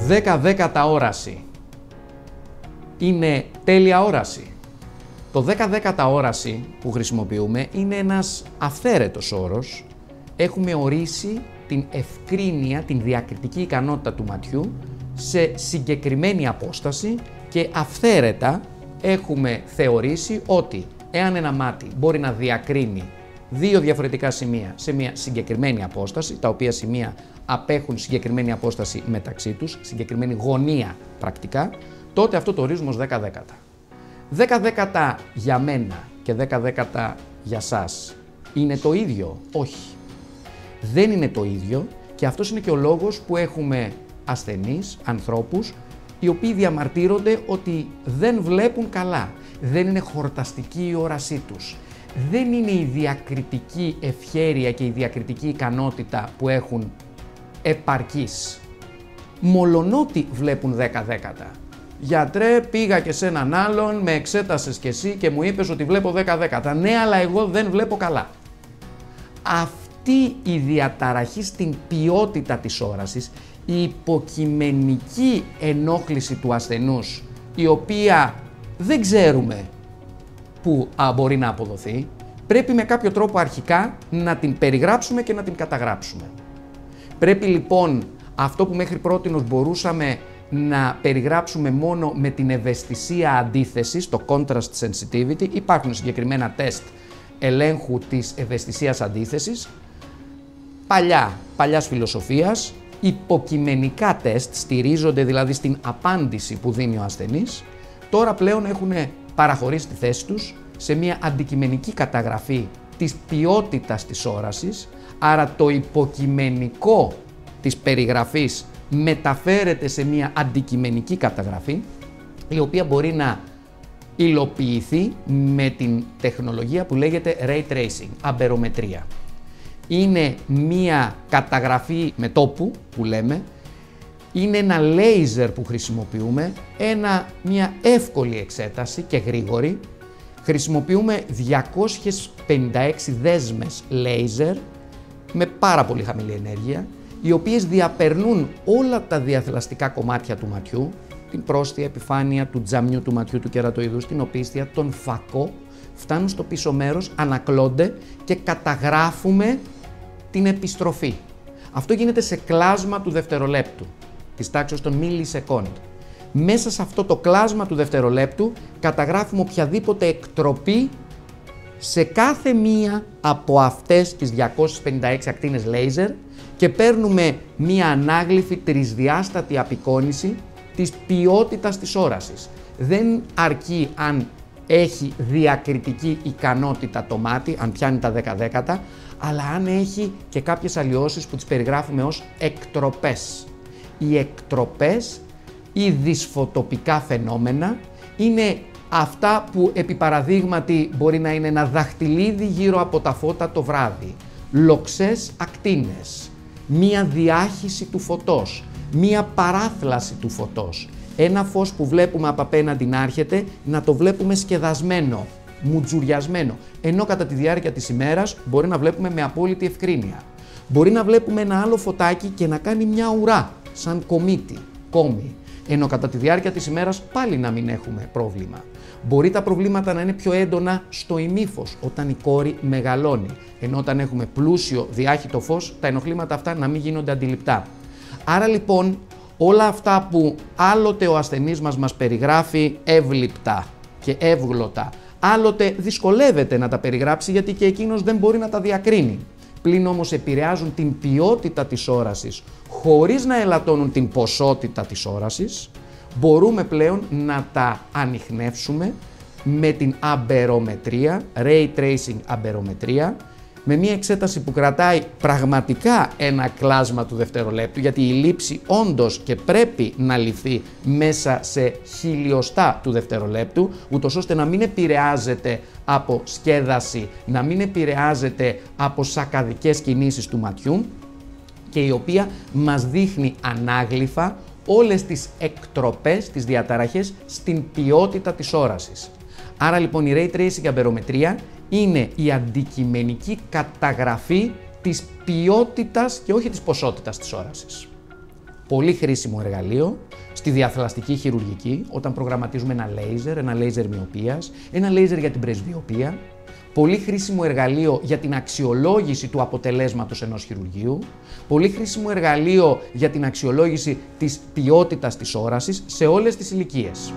Δέκα-δέκατα όραση. Είναι τέλεια όραση. Το 10-10 όραση που χρησιμοποιούμε είναι ένας αυθαίρετος όρος. Έχουμε ορίσει την ευκρίνεια, την διακριτική ικανότητα του ματιού σε συγκεκριμένη απόσταση και αυθαίρετα έχουμε θεωρήσει ότι εάν ένα μάτι μπορεί να διακρίνει δύο διαφορετικά σημεία σε μια συγκεκριμένη απόσταση, τα οποία σημεία απέχουν συγκεκριμένη απόσταση μεταξύ τους, συγκεκριμένη γωνία πρακτικά, τότε αυτό το ορίζουμε ως 10-10. 10-10 για μένα και 10-10 για σας είναι το ίδιο? Όχι. Δεν είναι το ίδιο και αυτός είναι και ο λόγος που έχουμε ασθενείς, ανθρώπους, οι οποίοι διαμαρτύρονται ότι δεν βλέπουν καλά, δεν είναι χορταστική η όρασή τους, δεν είναι η διακριτική ευχέρεια και η διακριτική ικανότητα που έχουν επαρκής. Μολονότι βλέπουν 10-10. Γιατρέ, πήγα και σε έναν άλλον, με εξέτασες και εσύ και μου είπες ότι βλέπω 10-10. Ναι, αλλά εγώ δεν βλέπω καλά. Αυτή η διαταραχή στην ποιότητα της όρασης, η υποκειμενική ενόχληση του ασθενούς, η οποία δεν ξέρουμε πού μπορεί να αποδοθεί, πρέπει με κάποιο τρόπο αρχικά να την περιγράψουμε και να την καταγράψουμε. Πρέπει λοιπόν αυτό που μέχρι πρότινος μπορούσαμε να περιγράψουμε μόνο με την ευαισθησία αντίθεσης, το contrast sensitivity, υπάρχουν συγκεκριμένα τεστ ελέγχου της ευαισθησίας αντίθεσης, παλιάς φιλοσοφίας, υποκειμενικά τεστ, στηρίζονται δηλαδή στην απάντηση που δίνει ο ασθενής, τώρα πλέον έχουν παραχωρήσει τη θέση τους σε μια αντικειμενική καταγραφή της ποιότητας της όρασης, άρα το υποκειμενικό της περιγραφής μεταφέρεται σε μια αντικειμενική καταγραφή, η οποία μπορεί να υλοποιηθεί με την τεχνολογία που λέγεται Ray Tracing, αμπερομετρία. Είναι μια καταγραφή με τόπου που λέμε, είναι ένα λέιζερ που χρησιμοποιούμε, μια εύκολη εξέταση και γρήγορη. Χρησιμοποιούμε 256 δέσμες λέιζερ με πάρα πολύ χαμηλή ενέργεια, οι οποίες διαπερνούν όλα τα διαθελαστικά κομμάτια του ματιού, την πρόστια επιφάνεια του τζαμιού του ματιού, του κερατοειδούς, την οπίστια, τον φακό, φτάνουν στο πίσω μέρος, ανακλώνται και καταγράφουμε την επιστροφή. Αυτό γίνεται σε κλάσμα του δευτερολέπτου, της τάξης των millisecond. Μέσα σε αυτό το κλάσμα του δευτερολέπτου καταγράφουμε οποιαδήποτε εκτροπή σε κάθε μία από αυτές τις 256 ακτίνες λέιζερ και παίρνουμε μία ανάγλυφη τρισδιάστατη απεικόνηση της ποιότητας της όρασης. Δεν αρκεί αν έχει διακριτική ικανότητα το μάτι, αν πιάνει τα 10-10, αλλά αν έχει και κάποιες αλλοιώσεις που τις περιγράφουμε ως εκτροπές. Οι εκτροπές ή δυσφωτοπικά φαινόμενα είναι αυτά που επί παραδείγματι μπορεί να είναι ένα δαχτυλίδι γύρω από τα φώτα το βράδυ, λοξές ακτίνες, μία διάχυση του φωτός, μία παράθλαση του φωτός, ένα φως που βλέπουμε από απέναντι να έρχεται, να το βλέπουμε σκεδασμένο, μουτζουριασμένο, ενώ κατά τη διάρκεια της ημέρας μπορεί να βλέπουμε με απόλυτη ευκρίνεια. Μπορεί να βλέπουμε ένα άλλο φωτάκι και να κάνει μια ουρά, σαν κόμι, ενώ κατά τη διάρκεια της ημέρας πάλι να μην έχουμε πρόβλημα. Μπορεί τα προβλήματα να είναι πιο έντονα στο ημίφως, όταν η κόρη μεγαλώνει, ενώ όταν έχουμε πλούσιο διάχυτο φως, τα ενοχλήματα αυτά να μην γίνονται αντιληπτά. Άρα λοιπόν, όλα αυτά που άλλοτε ο ασθενής μας περιγράφει εύληπτα και εύγλωτα, άλλοτε δυσκολεύεται να τα περιγράψει γιατί και εκείνος δεν μπορεί να τα διακρίνει. Πλην όμως επηρεάζουν την ποιότητα της όρασης χωρίς να ελαττώνουν την ποσότητα της όρασης, μπορούμε πλέον να τα ανιχνεύσουμε με την αμπερομετρία, Ray Tracing αμπερομετρία, με μια εξέταση που κρατάει πραγματικά ένα κλάσμα του δευτερολέπτου, γιατί η λήψη όντως και πρέπει να ληφθεί μέσα σε χιλιοστά του δευτερολέπτου, ούτως ώστε να μην επηρεάζεται από σκέδαση, να μην επηρεάζεται από σακαδικές κινήσεις του ματιού και η οποία μας δείχνει ανάγλυφα όλες τις εκτροπές, τις διαταραχές στην ποιότητα της όρασης. Άρα λοιπόν η Ray Tracing αμπερομετρία είναι η αντικειμενική καταγραφή της ποιότητας και όχι της ποσότητας της όρασης. Πολύ χρήσιμο εργαλείο στη διαθελαστική χειρουργική, όταν προγραμματίζουμε ένα λέιζερ μυοπίας, ένα λέιζερ για την πρεσβυοπία. Πολύ χρήσιμο εργαλείο για την αξιολόγηση του αποτελέσματος ενός χειρουργείου. Πολύ χρήσιμο εργαλείο για την αξιολόγηση της ποιότητας της όρασης σε όλες τις ηλικίες.